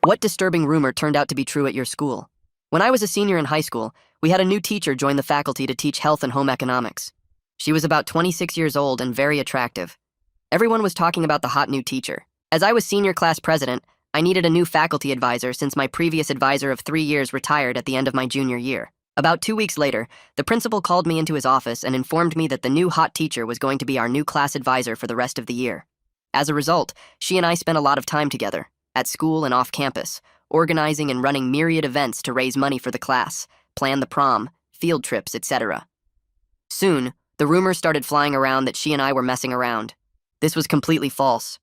What disturbing rumor turned out to be true at your school? When I was a senior in high school, we had a new teacher join the faculty to teach health and home economics. She was about 26 years old and very attractive. Everyone was talking about the hot new teacher. As I was senior class president, I needed a new faculty advisor since my previous advisor of 3 years retired at the end of my junior year. About 2 weeks later, the principal called me into his office and informed me that the new hot teacher was going to be our new class advisor for the rest of the year. As a result, she and I spent a lot of time together, at school and off campus, organizing and running myriad events to raise money for the class, plan the prom, field trips, etc. Soon, the rumors started flying around that she and I were messing around. This was completely false.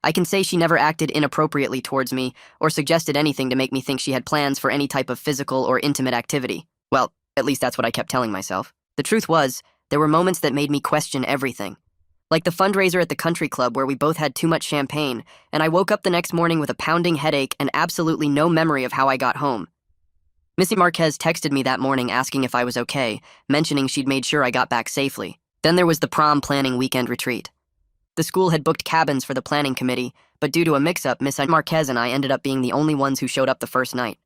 I can say she never acted inappropriately towards me or suggested anything to make me think she had plans for any type of physical or intimate activity. Well, at least that's what I kept telling myself. The truth was, there were moments that made me question everything. Like the fundraiser at the country club where we both had too much champagne, and I woke up the next morning with a pounding headache and absolutely no memory of how I got home. Missy Marquez texted me that morning asking if I was okay, mentioning she'd made sure I got back safely. Then there was the prom planning weekend retreat. The school had booked cabins for the planning committee, but due to a mix-up, Miss Marquez and I ended up being the only ones who showed up the first night.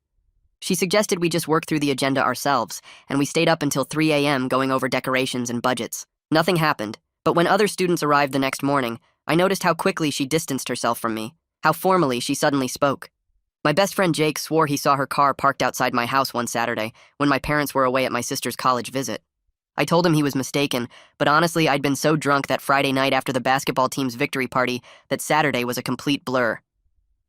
She suggested we just work through the agenda ourselves, and we stayed up until 3 a.m. going over decorations and budgets. Nothing happened. But when other students arrived the next morning, I noticed how quickly she distanced herself from me, how formally she suddenly spoke. My best friend Jake swore he saw her car parked outside my house one Saturday when my parents were away at my sister's college visit. I told him he was mistaken, but honestly I'd been so drunk that Friday night after the basketball team's victory party that Saturday was a complete blur.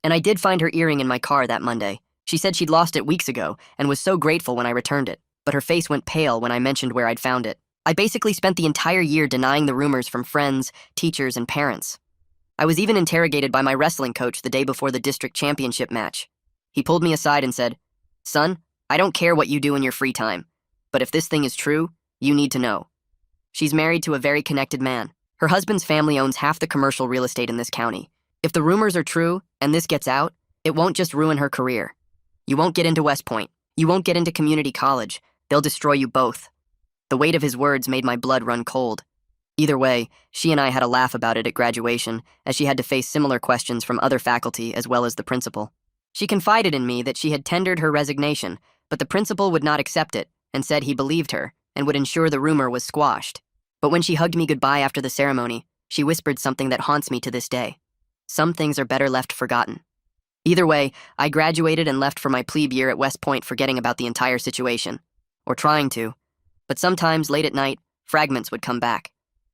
And I did find her earring in my car that Monday. She said she'd lost it weeks ago and was so grateful when I returned it, but her face went pale when I mentioned where I'd found it. I basically spent the entire year denying the rumors from friends, teachers, and parents. I was even interrogated by my wrestling coach the day before the district championship match. He pulled me aside and said, "Son, I don't care what you do in your free time, but if this thing is true, you need to know. She's married to a very connected man. Her husband's family owns half the commercial real estate in this county. If the rumors are true, and this gets out, it won't just ruin her career. You won't get into West Point. You won't get into community college. They'll destroy you both." The weight of his words made my blood run cold. Either way, she and I had a laugh about it at graduation, as she had to face similar questions from other faculty as well as the principal. She confided in me that she had tendered her resignation, but the principal would not accept it and said he believed her and would ensure the rumor was squashed. But when she hugged me goodbye after the ceremony, she whispered something that haunts me to this day. Some things are better left forgotten. Either way, I graduated and left for my plebe year at West Point forgetting about the entire situation. Or trying to. But sometimes, late at night, fragments would come back.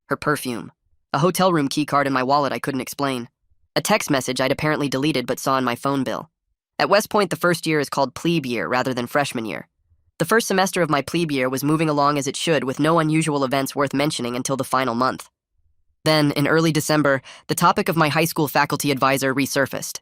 Her perfume. A hotel room keycard in my wallet I couldn't explain. A text message I'd apparently deleted but saw in my phone bill. At West Point, the first year is called plebe year rather than freshman year. The first semester of my plebe year was moving along as it should with no unusual events worth mentioning until the final month. Then, in early December, the topic of my high school faculty advisor resurfaced.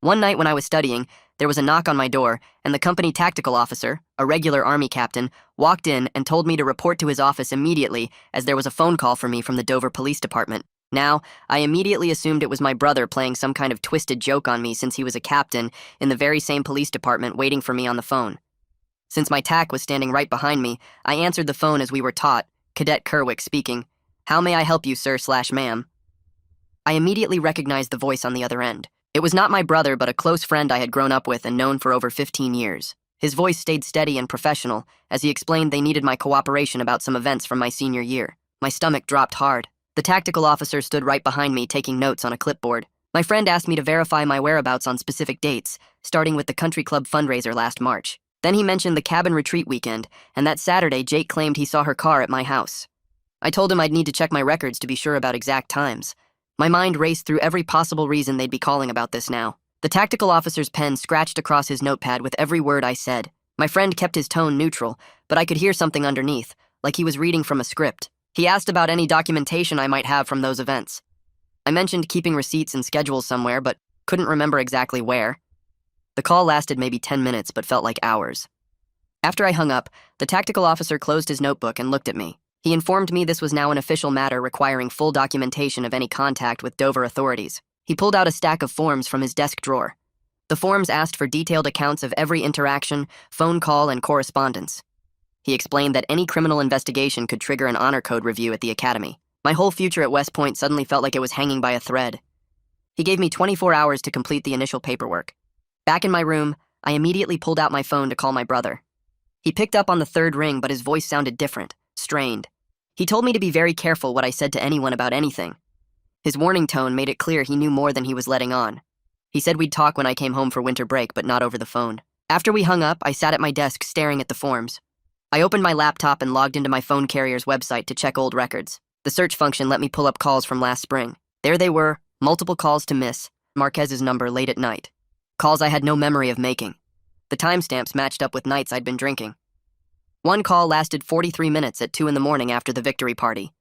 One night when I was studying, there was a knock on my door, and the company tactical officer, a regular Army captain, walked in and told me to report to his office immediately as there was a phone call for me from the Dover Police Department. Now, I immediately assumed it was my brother playing some kind of twisted joke on me since he was a captain in the very same police department waiting for me on the phone. Since my TAC was standing right behind me, I answered the phone as we were taught, Cadet Kerwick speaking. "How may I help you, sir/ma'am?" I immediately recognized the voice on the other end. It was not my brother, but a close friend I had grown up with and known for over 15 years. His voice stayed steady and professional as he explained they needed my cooperation about some events from my senior year. My stomach dropped hard. The tactical officer stood right behind me taking notes on a clipboard. My friend asked me to verify my whereabouts on specific dates, starting with the country club fundraiser last March. Then he mentioned the cabin retreat weekend, and that Saturday Jake claimed he saw her car at my house. I told him I'd need to check my records to be sure about exact times. My mind raced through every possible reason they'd be calling about this now. The tactical officer's pen scratched across his notepad with every word I said. My friend kept his tone neutral, but I could hear something underneath, like he was reading from a script. He asked about any documentation I might have from those events. I mentioned keeping receipts and schedules somewhere, but couldn't remember exactly where. The call lasted maybe 10 minutes, but felt like hours. After I hung up, the tactical officer closed his notebook and looked at me. He informed me this was now an official matter requiring full documentation of any contact with Dover authorities. He pulled out a stack of forms from his desk drawer. The forms asked for detailed accounts of every interaction, phone call, and correspondence. He explained that any criminal investigation could trigger an honor code review at the academy. My whole future at West Point suddenly felt like it was hanging by a thread. He gave me 24 hours to complete the initial paperwork. Back in my room, I immediately pulled out my phone to call my brother. He picked up on the third ring, but his voice sounded different, strained. He told me to be very careful what I said to anyone about anything. His warning tone made it clear he knew more than he was letting on. He said we'd talk when I came home for winter break, but not over the phone. After we hung up, I sat at my desk staring at the forms. I opened my laptop and logged into my phone carrier's website to check old records. The search function let me pull up calls from last spring. There they were, multiple calls to Miss Marquez's number late at night. Calls I had no memory of making. The timestamps matched up with nights I'd been drinking. One call lasted 43 minutes at 2 in the morning after the victory party.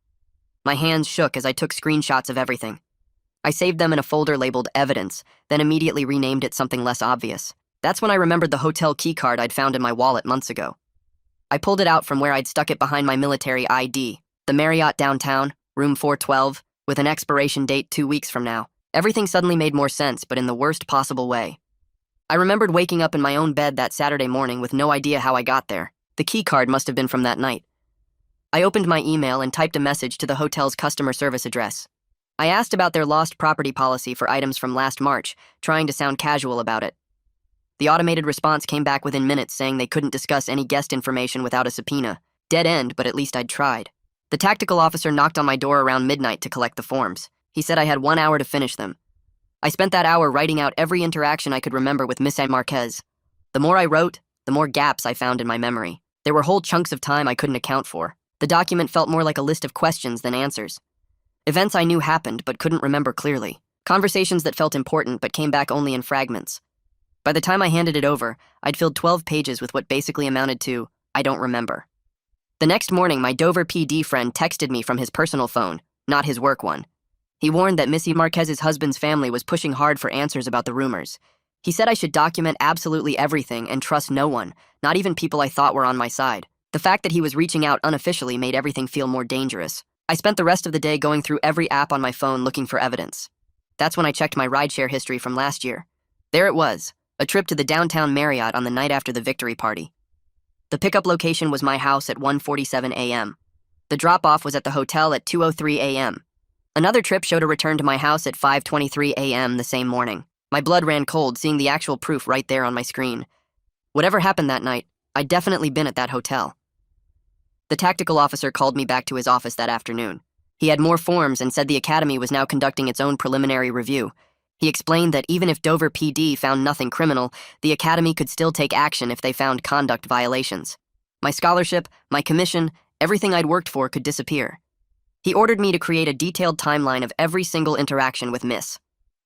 My hands shook as I took screenshots of everything. I saved them in a folder labeled Evidence, then immediately renamed it something less obvious. That's when I remembered the hotel keycard I'd found in my wallet months ago. I pulled it out from where I'd stuck it behind my military ID, the Marriott downtown, room 412, with an expiration date 2 weeks from now. Everything suddenly made more sense, but in the worst possible way. I remembered waking up in my own bed that Saturday morning with no idea how I got there. The keycard must have been from that night. I opened my email and typed a message to the hotel's customer service address. I asked about their lost property policy for items from last March, trying to sound casual about it. The automated response came back within minutes saying they couldn't discuss any guest information without a subpoena. Dead end, but at least I'd tried. The tactical officer knocked on my door around midnight to collect the forms. He said I had 1 hour to finish them. I spent that hour writing out every interaction I could remember with Miss Marquez. The more I wrote, the more gaps I found in my memory. There were whole chunks of time I couldn't account for. The document felt more like a list of questions than answers. Events I knew happened but couldn't remember clearly. Conversations that felt important but came back only in fragments. By the time I handed it over, I'd filled 12 pages with what basically amounted to, I don't remember. The next morning, my Dover PD friend texted me from his personal phone, not his work one. He warned that Missy Marquez's husband's family was pushing hard for answers about the rumors. He said I should document absolutely everything and trust no one, not even people I thought were on my side. The fact that he was reaching out unofficially made everything feel more dangerous. I spent the rest of the day going through every app on my phone looking for evidence. That's when I checked my rideshare history from last year. There it was, a trip to the downtown Marriott on the night after the victory party. The pickup location was my house at 1:47 a.m. The drop-off was at the hotel at 2:03 a.m. Another trip showed a return to my house at 5:23 a.m. the same morning. My blood ran cold seeing the actual proof right there on my screen. Whatever happened that night, I'd definitely been at that hotel. The tactical officer called me back to his office that afternoon. He had more forms and said the academy was now conducting its own preliminary review. He explained that even if Dover PD found nothing criminal, the academy could still take action if they found conduct violations. My scholarship, my commission, everything I'd worked for could disappear. He ordered me to create a detailed timeline of every single interaction with Miss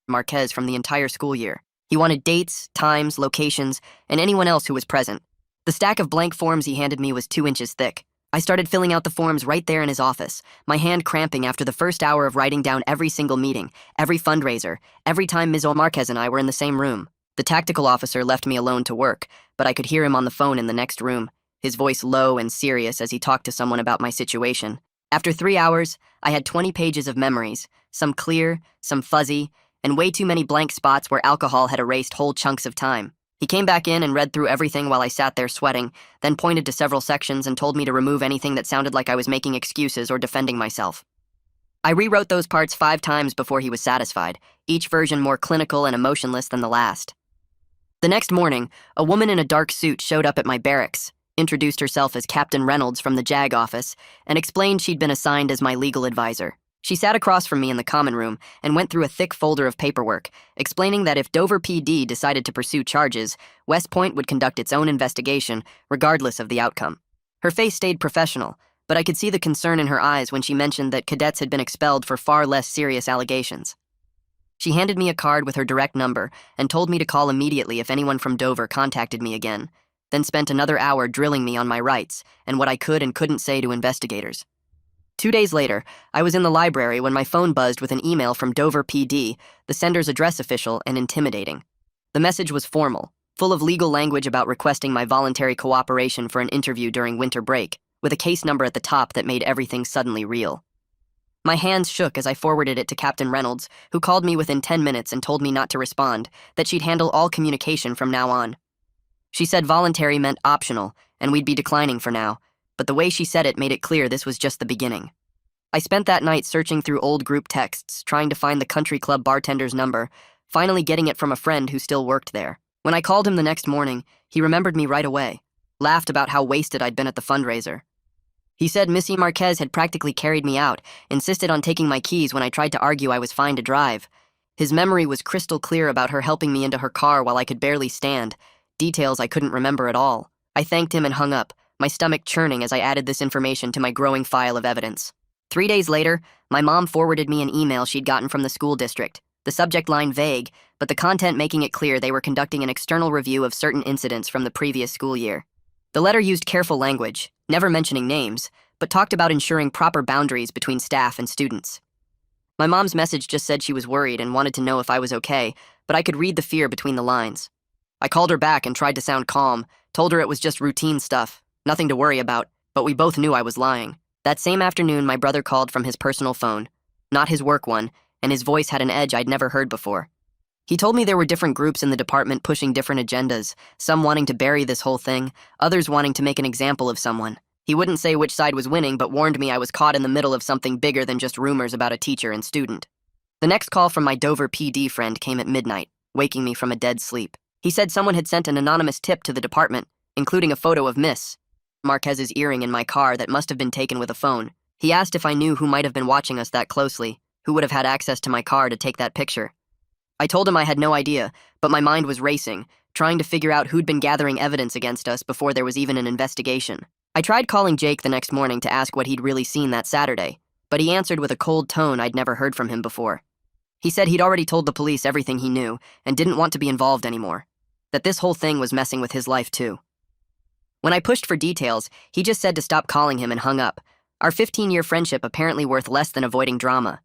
Marquez from the entire school year. He wanted dates, times, locations, and anyone else who was present. The stack of blank forms he handed me was 2 inches thick. I started filling out the forms right there in his office, my hand cramping after the first hour of writing down every single meeting, every fundraiser, every time Ms. Marquez and I were in the same room. The tactical officer left me alone to work, but I could hear him on the phone in the next room, his voice low and serious as he talked to someone about my situation. After 3 hours, I had 20 pages of memories, some clear, some fuzzy, and way too many blank spots where alcohol had erased whole chunks of time. He came back in and read through everything while I sat there sweating, then pointed to several sections and told me to remove anything that sounded like I was making excuses or defending myself. I rewrote those parts 5 times before he was satisfied, each version more clinical and emotionless than the last. The next morning, a woman in a dark suit showed up at my barracks, introduced herself as Captain Reynolds from the JAG office, and explained she'd been assigned as my legal advisor. She sat across from me in the common room and went through a thick folder of paperwork, explaining that if Dover PD decided to pursue charges, West Point would conduct its own investigation, regardless of the outcome. Her face stayed professional, but I could see the concern in her eyes when she mentioned that cadets had been expelled for far less serious allegations. She handed me a card with her direct number and told me to call immediately if anyone from Dover contacted me again, then spent another hour drilling me on my rights and what I could and couldn't say to investigators. 2 days later, I was in the library when my phone buzzed with an email from Dover PD, the sender's address official, and intimidating. The message was formal, full of legal language about requesting my voluntary cooperation for an interview during winter break, with a case number at the top that made everything suddenly real. My hands shook as I forwarded it to Captain Reynolds, who called me within 10 minutes and told me not to respond, that she'd handle all communication from now on. She said voluntary meant optional, and we'd be declining for now, but the way she said it made it clear this was just the beginning. I spent that night searching through old group texts, trying to find the country club bartender's number, finally getting it from a friend who still worked there. When I called him the next morning, he remembered me right away, laughed about how wasted I'd been at the fundraiser. He said Missy Marquez had practically carried me out, insisted on taking my keys when I tried to argue I was fine to drive. His memory was crystal clear about her helping me into her car while I could barely stand, details I couldn't remember at all. I thanked him and hung up, my stomach churning as I added this information to my growing file of evidence. 3 days later, my mom forwarded me an email she'd gotten from the school district, the subject line vague, but the content making it clear they were conducting an external review of certain incidents from the previous school year. The letter used careful language, never mentioning names, but talked about ensuring proper boundaries between staff and students. My mom's message just said she was worried and wanted to know if I was okay, but I could read the fear between the lines. I called her back and tried to sound calm, told her it was just routine stuff, nothing to worry about, but we both knew I was lying. That same afternoon, my brother called from his personal phone, not his work one, and his voice had an edge I'd never heard before. He told me there were different groups in the department pushing different agendas, some wanting to bury this whole thing, others wanting to make an example of someone. He wouldn't say which side was winning, but warned me I was caught in the middle of something bigger than just rumors about a teacher and student. The next call from my Dover PD friend came at midnight, waking me from a dead sleep. He said someone had sent an anonymous tip to the department, including a photo of Miss Marquez's earring in my car that must have been taken with a phone. He asked if I knew who might have been watching us that closely, who would have had access to my car to take that picture. I told him I had no idea, but my mind was racing, trying to figure out who'd been gathering evidence against us before there was even an investigation. I tried calling Jake the next morning to ask what he'd really seen that Saturday, but he answered with a cold tone I'd never heard from him before. He said he'd already told the police everything he knew and didn't want to be involved anymore, that this whole thing was messing with his life too. When I pushed for details, he just said to stop calling him and hung up, our 15-year friendship apparently worth less than avoiding drama.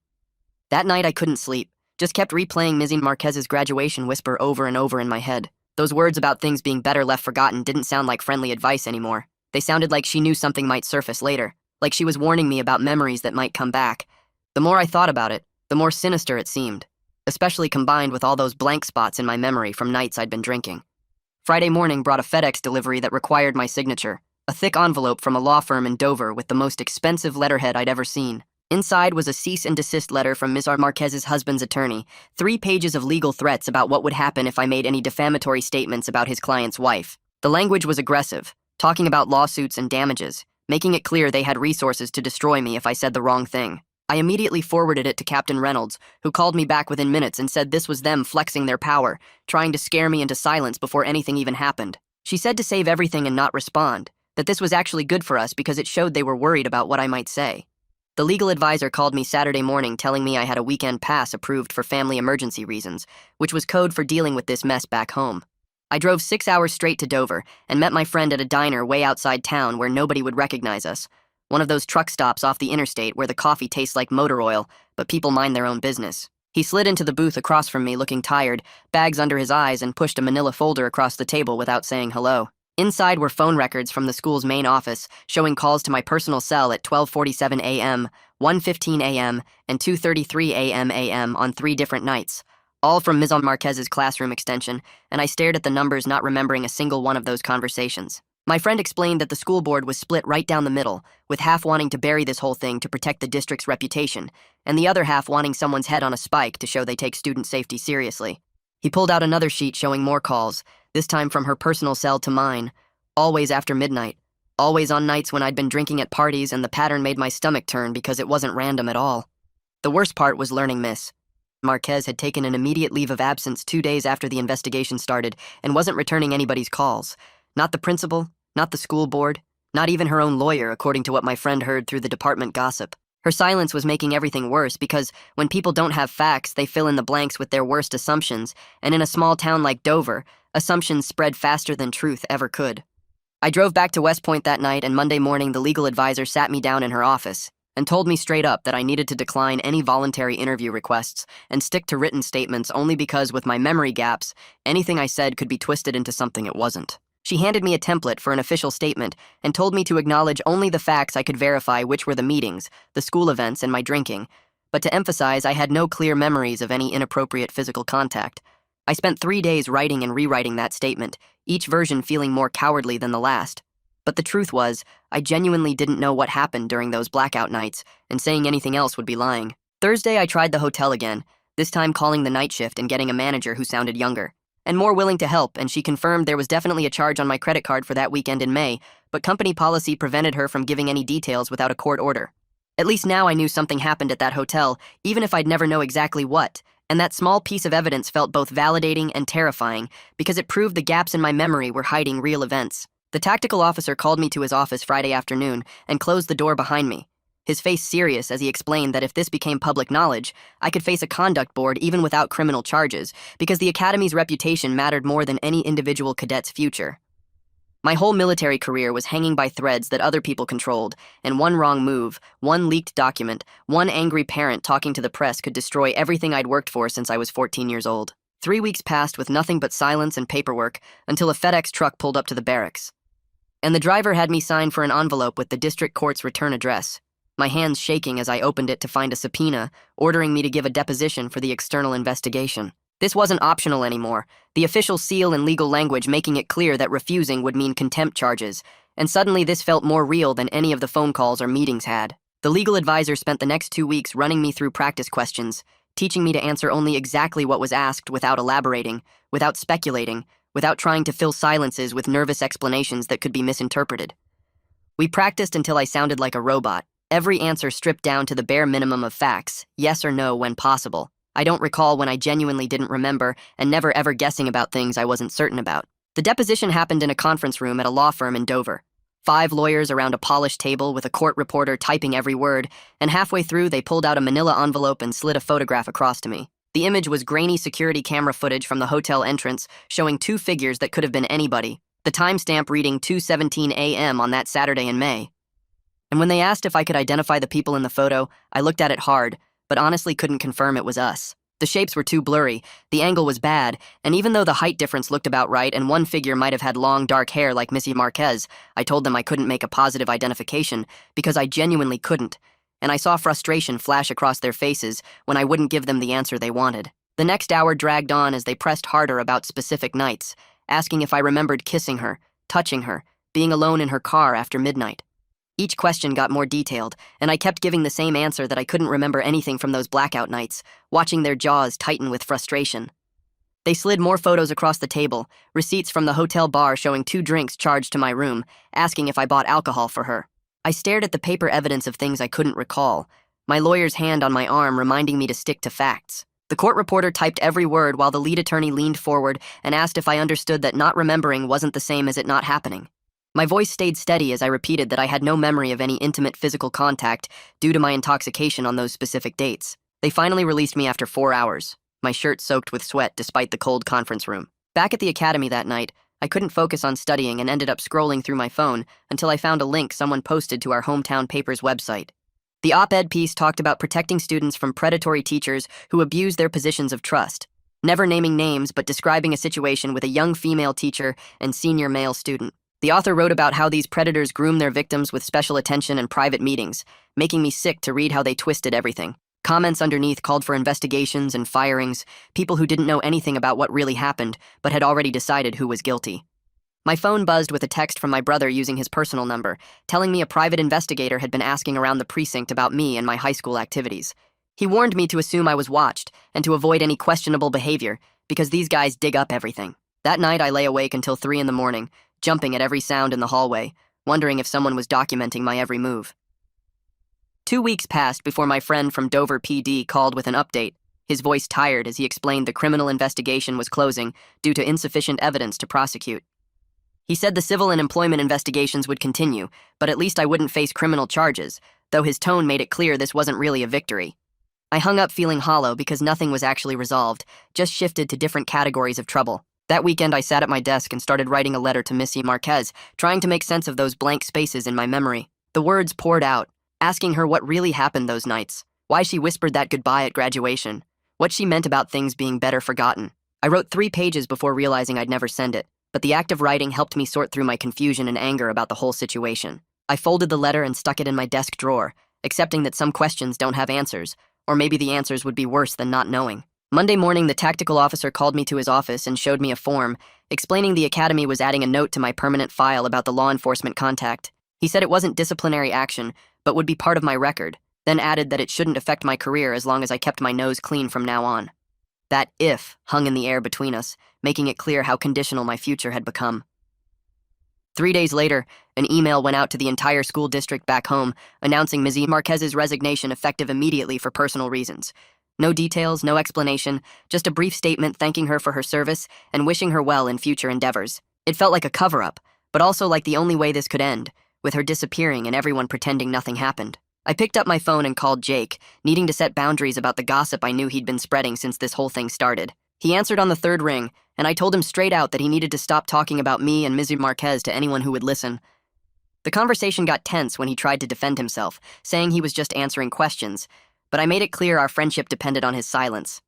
That night I couldn't sleep. Just kept replaying Missy Marquez's graduation whisper over and over in my head. Those words about things being better left forgotten didn't sound like friendly advice anymore. They sounded like she knew something might surface later, like she was warning me about memories that might come back. The more I thought about it, the more sinister it seemed, especially combined with all those blank spots in my memory from nights I'd been drinking. Friday morning brought a FedEx delivery that required my signature, a thick envelope from a law firm in Dover with the most expensive letterhead I'd ever seen. Inside was a cease and desist letter from Ms. Marquez's husband's attorney, 3 pages of legal threats about what would happen if I made any defamatory statements about his client's wife. The language was aggressive, talking about lawsuits and damages, making it clear they had resources to destroy me if I said the wrong thing. I immediately forwarded it to Captain Reynolds, who called me back within minutes and said this was them flexing their power, trying to scare me into silence before anything even happened. She said to save everything and not respond, that this was actually good for us because it showed they were worried about what I might say. The legal advisor called me Saturday morning telling me I had a weekend pass approved for family emergency reasons, which was code for dealing with this mess back home. I drove 6 hours straight to Dover and met my friend at a diner way outside town where nobody would recognize us, one of those truck stops off the interstate where the coffee tastes like motor oil, but people mind their own business. He slid into the booth across from me looking tired, bags under his eyes, and pushed a manila folder across the table without saying hello. Inside were phone records from the school's main office, showing calls to my personal cell at 12:47 a.m., 1:15 a.m., and 2:33 a.m. on 3 different nights, all from Ms. Marquez's classroom extension, and I stared at the numbers not remembering a single one of those conversations. My friend explained that the school board was split right down the middle, with half wanting to bury this whole thing to protect the district's reputation, and the other half wanting someone's head on a spike to show they take student safety seriously. He pulled out another sheet showing more calls, this time from her personal cell to mine, always after midnight, always on nights when I'd been drinking at parties and the pattern made my stomach turn because it wasn't random at all. The worst part was learning Miss Marquez had taken an immediate leave of absence 2 days after the investigation started and wasn't returning anybody's calls. Not the principal, not the school board, not even her own lawyer, according to what my friend heard through the department gossip. Her silence was making everything worse because when people don't have facts, they fill in the blanks with their worst assumptions, and in a small town like Dover, assumptions spread faster than truth ever could. I drove back to West Point that night, and Monday morning the legal advisor sat me down in her office and told me straight up that I needed to decline any voluntary interview requests and stick to written statements only because with my memory gaps, anything I said could be twisted into something it wasn't. She handed me a template for an official statement and told me to acknowledge only the facts I could verify, which were the meetings, the school events, and my drinking, but to emphasize I had no clear memories of any inappropriate physical contact. I spent 3 days writing and rewriting that statement, each version feeling more cowardly than the last. But the truth was, I genuinely didn't know what happened during those blackout nights, and saying anything else would be lying. Thursday, I tried the hotel again, this time calling the night shift and getting a manager who sounded younger. and more willing to help, and she confirmed there was definitely a charge on my credit card for that weekend in May, but company policy prevented her from giving any details without a court order. At least now I knew something happened at that hotel, even if I'd never know exactly what, and that small piece of evidence felt both validating and terrifying because it proved the gaps in my memory were hiding real events. The tactical officer called me to his office Friday afternoon and closed the door behind me, his face serious as he explained that if this became public knowledge, I could face a conduct board even without criminal charges because the academy's reputation mattered more than any individual cadet's future. My whole military career was hanging by threads that other people controlled, and one wrong move, one leaked document, one angry parent talking to the press could destroy everything I'd worked for since I was 14 years old. 3 weeks passed with nothing but silence and paperwork until a FedEx truck pulled up to the barracks. And the driver had me sign for an envelope with the district court's return address, my hands shaking as I opened it to find a subpoena ordering me to give a deposition for the external investigation. This wasn't optional anymore, the official seal in legal language making it clear that refusing would mean contempt charges, and suddenly this felt more real than any of the phone calls or meetings had. The legal advisor spent the next 2 weeks running me through practice questions, teaching me to answer only exactly what was asked without elaborating, without speculating, without trying to fill silences with nervous explanations that could be misinterpreted. We practiced until I sounded like a robot, every answer stripped down to the bare minimum of facts, yes or no when possible. I don't recall when I genuinely didn't remember and never ever guessing about things I wasn't certain about. The deposition happened in a conference room at a law firm in Dover. 5 lawyers around a polished table with a court reporter typing every word, and halfway through they pulled out a manila envelope and slid a photograph across to me. The image was grainy security camera footage from the hotel entrance showing 2 figures that could have been anybody, the timestamp reading 2:17 a.m. on that Saturday in May. And when they asked if I could identify the people in the photo, I looked at it hard, but honestly couldn't confirm it was us. The shapes were too blurry, the angle was bad, and even though the height difference looked about right and one figure might have had long dark hair like Missy Marquez, I told them I couldn't make a positive identification because I genuinely couldn't, and I saw frustration flash across their faces when I wouldn't give them the answer they wanted. The next hour dragged on as they pressed harder about specific nights, asking if I remembered kissing her, touching her, being alone in her car after midnight. Each question got more detailed, and I kept giving the same answer that I couldn't remember anything from those blackout nights, watching their jaws tighten with frustration. They slid more photos across the table, receipts from the hotel bar showing 2 drinks charged to my room, asking if I bought alcohol for her. I stared at the paper evidence of things I couldn't recall, my lawyer's hand on my arm reminding me to stick to facts. The court reporter typed every word while the lead attorney leaned forward and asked if I understood that not remembering wasn't the same as it not happening. My voice stayed steady as I repeated that I had no memory of any intimate physical contact due to my intoxication on those specific dates. They finally released me after 4 hours, my shirt soaked with sweat despite the cold conference room. Back at the academy that night, I couldn't focus on studying and ended up scrolling through my phone until I found a link someone posted to our hometown paper's website. The op-ed piece talked about protecting students from predatory teachers who abuse their positions of trust, never naming names but describing a situation with a young female teacher and senior male student. The author wrote about how these predators groom their victims with special attention and private meetings, making me sick to read how they twisted everything. Comments underneath called for investigations and firings, people who didn't know anything about what really happened, but had already decided who was guilty. My phone buzzed with a text from my brother using his personal number, telling me a private investigator had been asking around the precinct about me and my high school activities. He warned me to assume I was watched and to avoid any questionable behavior, because these guys dig up everything. That night I lay awake until 3 in the morning, jumping at every sound in the hallway, wondering if someone was documenting my every move. 2 weeks passed before my friend from Dover PD called with an update, his voice tired as he explained the criminal investigation was closing due to insufficient evidence to prosecute. He said the civil and employment investigations would continue, but at least I wouldn't face criminal charges, though his tone made it clear this wasn't really a victory. I hung up feeling hollow because nothing was actually resolved, just shifted to different categories of trouble. That weekend, I sat at my desk and started writing a letter to Missy Marquez, trying to make sense of those blank spaces in my memory. The words poured out, asking her what really happened those nights, why she whispered that goodbye at graduation, what she meant about things being better forgotten. I wrote 3 pages before realizing I'd never send it, but the act of writing helped me sort through my confusion and anger about the whole situation. I folded the letter and stuck it in my desk drawer, accepting that some questions don't have answers, or maybe the answers would be worse than not knowing. Monday morning, the tactical officer called me to his office and showed me a form, explaining the academy was adding a note to my permanent file about the law enforcement contact. He said it wasn't disciplinary action, but would be part of my record, then added that it shouldn't affect my career as long as I kept my nose clean from now on. That if hung in the air between us, making it clear how conditional my future had become. 3 days later, an email went out to the entire school district back home, announcing Ms. Marquez's resignation effective immediately for personal reasons. No details, no explanation, just a brief statement thanking her for her service and wishing her well in future endeavors. It felt like a cover-up, but also like the only way this could end, with her disappearing and everyone pretending nothing happened. I picked up my phone and called Jake, needing to set boundaries about the gossip I knew he'd been spreading since this whole thing started. He answered on the third ring, and I told him straight out that he needed to stop talking about me and Ms. Marquez to anyone who would listen. The conversation got tense when he tried to defend himself, saying he was just answering questions, but I made it clear our friendship depended on his silence.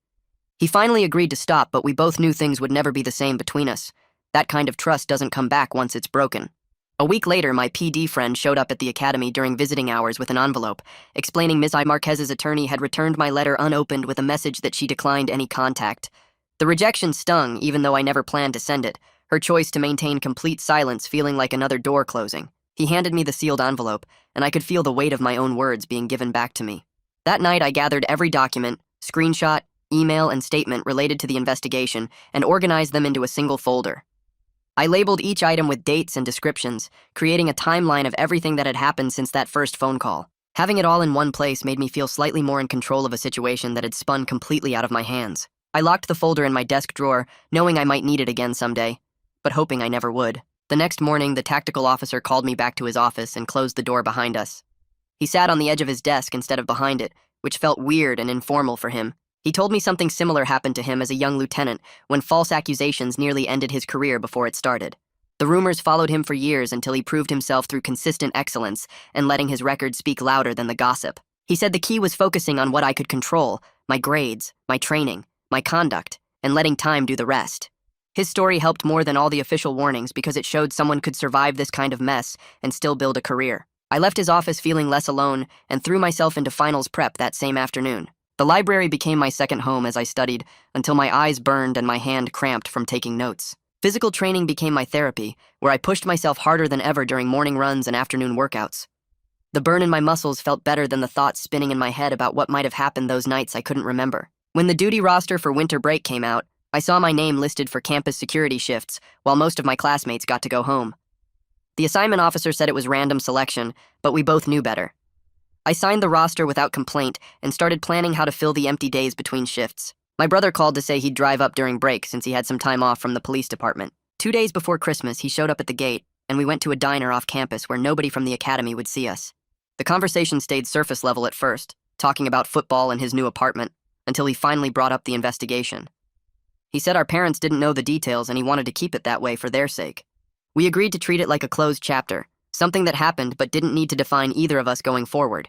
He finally agreed to stop, but we both knew things would never be the same between us. That kind of trust doesn't come back once it's broken. A week later, my PD friend showed up at the academy during visiting hours with an envelope, explaining Ms. Marquez's attorney had returned my letter unopened with a message that she declined any contact. The rejection stung, even though I never planned to send it, her choice to maintain complete silence feeling like another door closing. He handed me the sealed envelope, and I could feel the weight of my own words being given back to me. That night, I gathered every document, screenshot, email, and statement related to the investigation and organized them into a single folder. I labeled each item with dates and descriptions, creating a timeline of everything that had happened since that first phone call. Having it all in one place made me feel slightly more in control of a situation that had spun completely out of my hands. I locked the folder in my desk drawer, knowing I might need it again someday, but hoping I never would. The next morning, the tactical officer called me back to his office and closed the door behind us. He sat on the edge of his desk instead of behind it, which felt weird and informal for him. He told me something similar happened to him as a young lieutenant when false accusations nearly ended his career before it started. The rumors followed him for years until he proved himself through consistent excellence and letting his record speak louder than the gossip. He said the key was focusing on what I could control, my grades, my training, my conduct, and letting time do the rest. His story helped more than all the official warnings because it showed someone could survive this kind of mess and still build a career. I left his office feeling less alone and threw myself into finals prep that same afternoon. The library became my second home as I studied, until my eyes burned and my hand cramped from taking notes. Physical training became my therapy, where I pushed myself harder than ever during morning runs and afternoon workouts. The burn in my muscles felt better than the thoughts spinning in my head about what might have happened those nights I couldn't remember. When the duty roster for winter break came out, I saw my name listed for campus security shifts, while most of my classmates got to go home. The assignment officer said it was random selection, but we both knew better. I signed the roster without complaint and started planning how to fill the empty days between shifts. My brother called to say he'd drive up during break since he had some time off from the police department. 2 days before Christmas, he showed up at the gate, and we went to a diner off campus where nobody from the academy would see us. The conversation stayed surface level at first, talking about football and his new apartment, until he finally brought up the investigation. He said our parents didn't know the details and he wanted to keep it that way for their sake. We agreed to treat it like a closed chapter, something that happened but didn't need to define either of us going forward.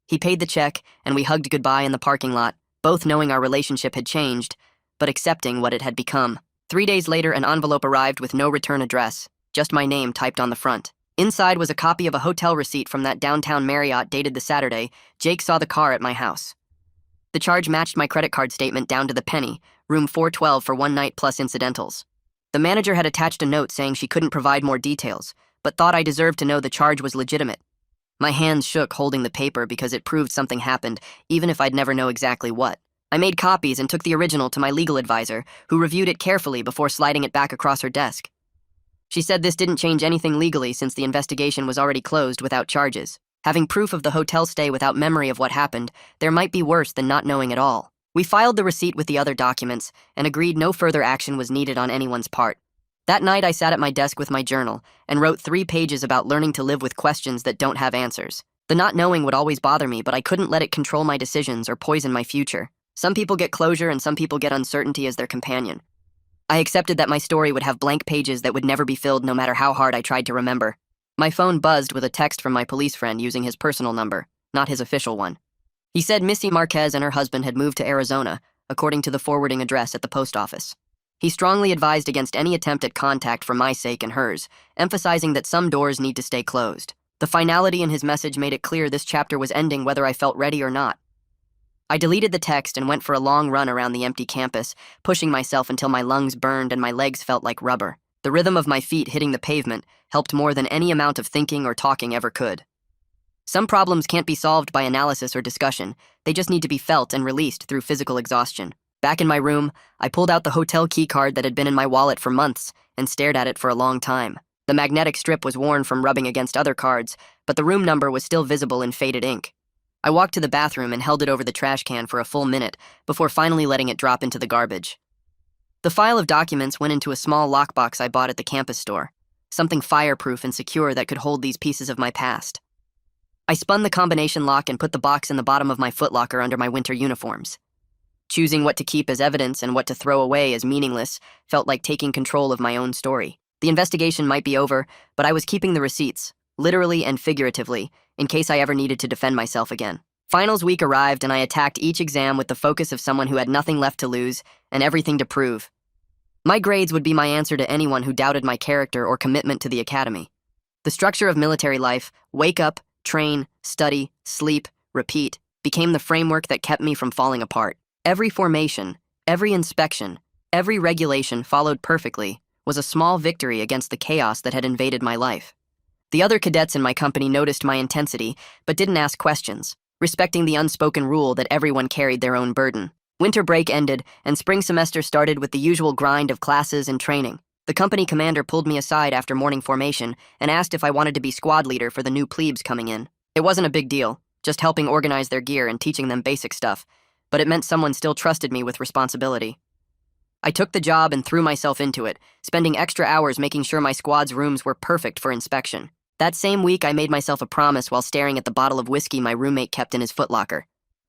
He paid the check, and we hugged goodbye in the parking lot, both knowing our relationship had changed, but accepting what it had become. 3 days later, an envelope arrived with no return address, just my name typed on the front. Inside was a copy of a hotel receipt from that downtown Marriott dated the Saturday Jake saw the car at my house. The charge matched my credit card statement down to the penny, room 412 for one night plus incidentals. The manager had attached a note saying she couldn't provide more details, but thought I deserved to know the charge was legitimate. My hands shook holding the paper because it proved something happened, even if I'd never know exactly what. I made copies and took the original to my legal advisor, who reviewed it carefully before sliding it back across her desk. She said this didn't change anything legally since the investigation was already closed without charges. Having proof of the hotel stay without memory of what happened, there might be worse than not knowing at all. We filed the receipt with the other documents and agreed no further action was needed on anyone's part. That night, I sat at my desk with my journal and wrote 3 pages about learning to live with questions that don't have answers. The not knowing would always bother me, but I couldn't let it control my decisions or poison my future. Some people get closure and some people get uncertainty as their companion. I accepted that my story would have blank pages that would never be filled no matter how hard I tried to remember. My phone buzzed with a text from my police friend using his personal number, not his official one. He said Missy Marquez and her husband had moved to Arizona, according to the forwarding address at the post office. He strongly advised against any attempt at contact for my sake and hers, emphasizing that some doors need to stay closed. The finality in his message made it clear this chapter was ending whether I felt ready or not. I deleted the text and went for a long run around the empty campus, pushing myself until my lungs burned and my legs felt like rubber. The rhythm of my feet hitting the pavement helped more than any amount of thinking or talking ever could. Some problems can't be solved by analysis or discussion. They just need to be felt and released through physical exhaustion. Back in my room, I pulled out the hotel key card that had been in my wallet for months and stared at it for a long time. The magnetic strip was worn from rubbing against other cards, but the room number was still visible in faded ink. I walked to the bathroom and held it over the trash can for a full minute before finally letting it drop into the garbage. The file of documents went into a small lockbox I bought at the campus store, something fireproof and secure that could hold these pieces of my past. I spun the combination lock and put the box in the bottom of my footlocker under my winter uniforms. Choosing what to keep as evidence and what to throw away as meaningless felt like taking control of my own story. The investigation might be over, but I was keeping the receipts, literally and figuratively, in case I ever needed to defend myself again. Finals week arrived, and I attacked each exam with the focus of someone who had nothing left to lose and everything to prove. My grades would be my answer to anyone who doubted my character or commitment to the academy. The structure of military life, wake up, train, study, sleep, repeat, became the framework that kept me from falling apart. Every formation, every inspection, every regulation followed perfectly was a small victory against the chaos that had invaded my life. The other cadets in my company noticed my intensity, but didn't ask questions, respecting the unspoken rule that everyone carried their own burden. Winter break ended, and spring semester started with the usual grind of classes and training. The company commander pulled me aside after morning formation and asked if I wanted to be squad leader for the new plebes coming in. It wasn't a big deal, just helping organize their gear and teaching them basic stuff, but it meant someone still trusted me with responsibility. I took the job and threw myself into it, spending extra hours making sure my squad's rooms were perfect for inspection. That same week, I made myself a promise while staring at the bottle of whiskey my roommate kept in his footlocker.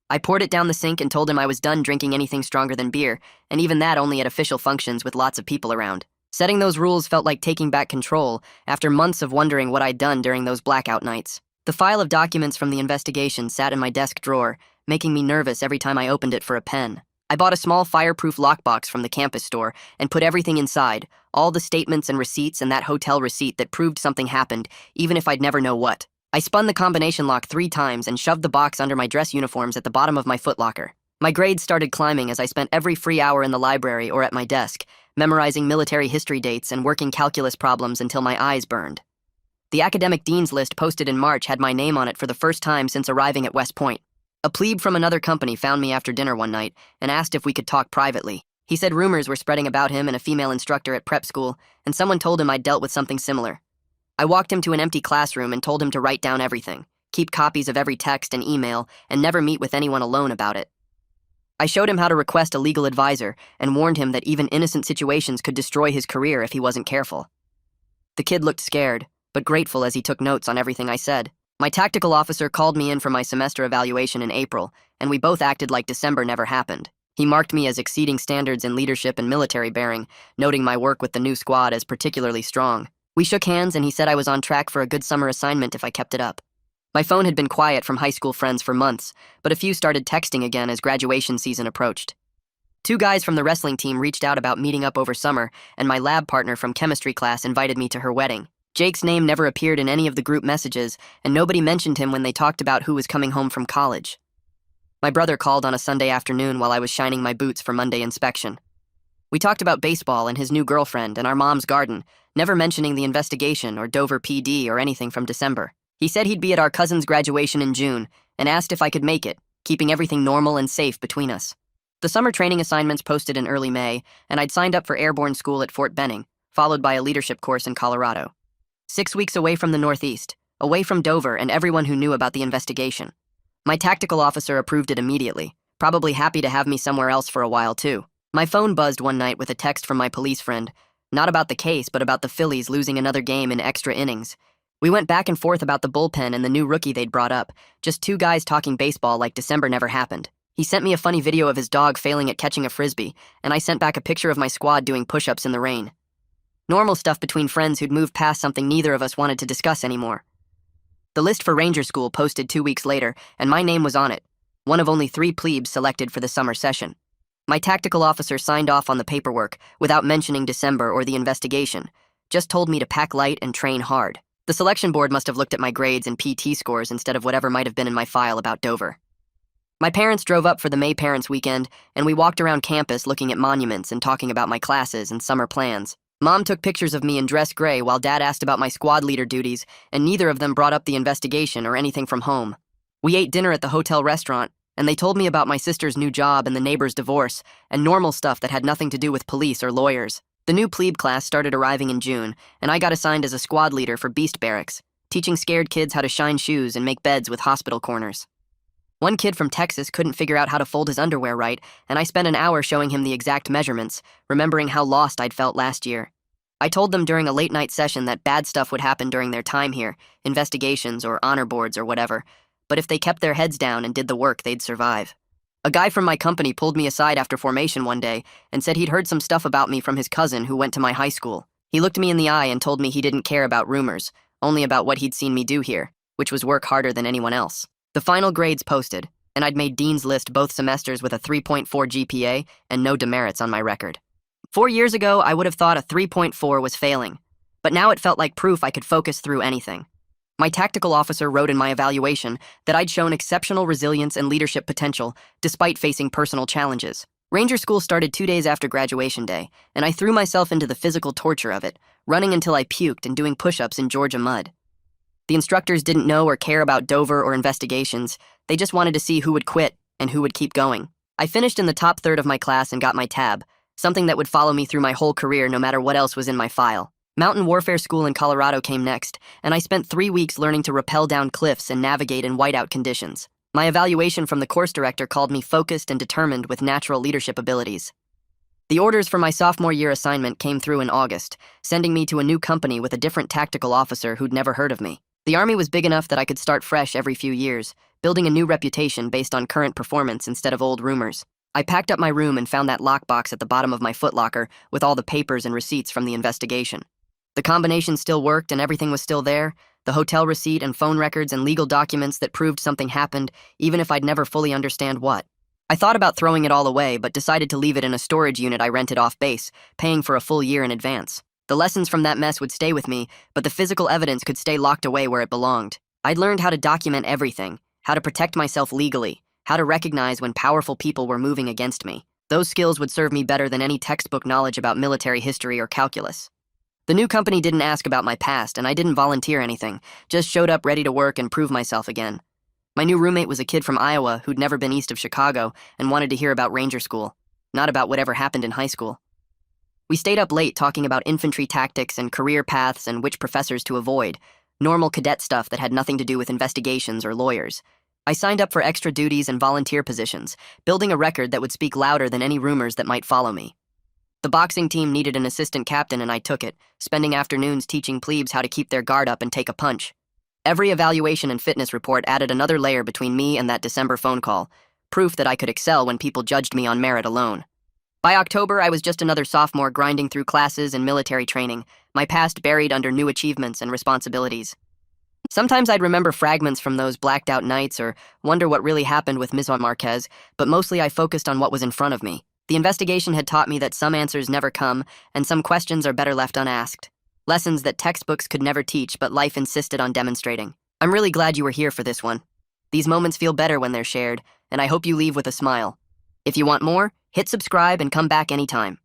I poured it down the sink and told him I was done drinking anything stronger than beer, and even that only at official functions with lots of people around. Setting those rules felt like taking back control after months of wondering what I'd done during those blackout nights. The file of documents from the investigation sat in my desk drawer, making me nervous every time I opened it for a pen. I bought a small fireproof lockbox from the campus store and put everything inside, all the statements and receipts and that hotel receipt that proved something happened, even if I'd never know what. I spun the combination lock 3 times and shoved the box under my dress uniforms at the bottom of my footlocker. My grades started climbing as I spent every free hour in the library or at my desk, memorizing military history dates and working calculus problems until my eyes burned. The academic dean's list posted in March had my name on it for the first time since arriving at West Point. A plebe from another company found me after dinner one night and asked if we could talk privately. He said rumors were spreading about him and a female instructor at prep school, and someone told him I'd dealt with something similar. I walked him to an empty classroom and told him to write down everything, keep copies of every text and email, and never meet with anyone alone about it. I showed him how to request a legal advisor and warned him that even innocent situations could destroy his career if he wasn't careful. The kid looked scared, but grateful as he took notes on everything I said. My tactical officer called me in for my semester evaluation in April, and we both acted like December never happened. He marked me as exceeding standards in leadership and military bearing, noting my work with the new squad as particularly strong. We shook hands and he said I was on track for a good summer assignment if I kept it up. My phone had been quiet from high school friends for months, but a few started texting again as graduation season approached. 2 guys from the wrestling team reached out about meeting up over summer, and my lab partner from chemistry class invited me to her wedding. Jake's name never appeared in any of the group messages, and nobody mentioned him when they talked about who was coming home from college. My brother called on a Sunday afternoon while I was shining my boots for Monday inspection. We talked about baseball and his new girlfriend and our mom's garden, never mentioning the investigation or Dover PD or anything from December. He said he'd be at our cousin's graduation in June and asked if I could make it, keeping everything normal and safe between us. The summer training assignments posted in early May, and I'd signed up for airborne school at Fort Benning, followed by a leadership course in Colorado. 6 weeks away from the Northeast, away from Dover and everyone who knew about the investigation. My tactical officer approved it immediately, probably happy to have me somewhere else for a while too. My phone buzzed one night with a text from my police friend, not about the case but about the Phillies losing another game in extra innings. We went back and forth about the bullpen and the new rookie they'd brought up, just 2 guys talking baseball like December never happened. He sent me a funny video of his dog failing at catching a frisbee, and I sent back a picture of my squad doing push-ups in the rain. Normal stuff between friends who'd moved past something neither of us wanted to discuss anymore. The list for Ranger School posted 2 weeks later, and my name was on it, one of only 3 plebes selected for the summer session. My tactical officer signed off on the paperwork without mentioning December or the investigation, just told me to pack light and train hard. The selection board must have looked at my grades and PT scores instead of whatever might have been in my file about Dover. My parents drove up for the May Parents Weekend, and we walked around campus looking at monuments and talking about my classes and summer plans. Mom took pictures of me in dress gray while Dad asked about my squad leader duties, and neither of them brought up the investigation or anything from home. We ate dinner at the hotel restaurant, and they told me about my sister's new job and the neighbor's divorce, and normal stuff that had nothing to do with police or lawyers. The new plebe class started arriving in June, and I got assigned as a squad leader for Beast Barracks, teaching scared kids how to shine shoes and make beds with hospital corners. One kid from Texas couldn't figure out how to fold his underwear right, and I spent an hour showing him the exact measurements, remembering how lost I'd felt last year. I told them during a late-night session that bad stuff would happen during their time here, investigations or honor boards or whatever, but if they kept their heads down and did the work, they'd survive. A guy from my company pulled me aside after formation one day and said he'd heard some stuff about me from his cousin who went to my high school. He looked me in the eye and told me he didn't care about rumors, only about what he'd seen me do here, which was work harder than anyone else. The final grades posted, and I'd made Dean's List both semesters with a 3.4 GPA and no demerits on my record. 4 years ago, I would have thought a 3.4 was failing, but now it felt like proof I could focus through anything. My tactical officer wrote in my evaluation that I'd shown exceptional resilience and leadership potential despite facing personal challenges. Ranger School started 2 days after graduation day, and I threw myself into the physical torture of it, running until I puked and doing push-ups in Georgia mud. The instructors didn't know or care about Dover or investigations. They just wanted to see who would quit and who would keep going. I finished in the top third of my class and got my tab, something that would follow me through my whole career no matter what else was in my file. Mountain Warfare School in Colorado came next, and I spent 3 weeks learning to rappel down cliffs and navigate in whiteout conditions. My evaluation from the course director called me focused and determined with natural leadership abilities. The orders for my sophomore year assignment came through in August, sending me to a new company with a different tactical officer who'd never heard of me. The Army was big enough that I could start fresh every few years, building a new reputation based on current performance instead of old rumors. I packed up my room and found that lockbox at the bottom of my footlocker with all the papers and receipts from the investigation. The combination still worked and everything was still there, the hotel receipt and phone records and legal documents that proved something happened, even if I'd never fully understand what. I thought about throwing it all away, but decided to leave it in a storage unit I rented off base, paying for a full year in advance. The lessons from that mess would stay with me, but the physical evidence could stay locked away where it belonged. I'd learned how to document everything, how to protect myself legally, how to recognize when powerful people were moving against me. Those skills would serve me better than any textbook knowledge about military history or calculus. The new company didn't ask about my past, and I didn't volunteer anything, just showed up ready to work and prove myself again. My new roommate was a kid from Iowa who'd never been east of Chicago and wanted to hear about Ranger School, not about whatever happened in high school. We stayed up late talking about infantry tactics and career paths and which professors to avoid, normal cadet stuff that had nothing to do with investigations or lawyers. I signed up for extra duties and volunteer positions, building a record that would speak louder than any rumors that might follow me. The boxing team needed an assistant captain and I took it, spending afternoons teaching plebes how to keep their guard up and take a punch. Every evaluation and fitness report added another layer between me and that December phone call, proof that I could excel when people judged me on merit alone. By October, I was just another sophomore grinding through classes and military training, my past buried under new achievements and responsibilities. Sometimes I'd remember fragments from those blacked-out nights or wonder what really happened with Ms. Marquez, but mostly I focused on what was in front of me. The investigation had taught me that some answers never come, and some questions are better left unasked. Lessons that textbooks could never teach, but life insisted on demonstrating. I'm really glad you were here for this one. These moments feel better when they're shared, and I hope you leave with a smile. If you want more, hit subscribe and come back anytime.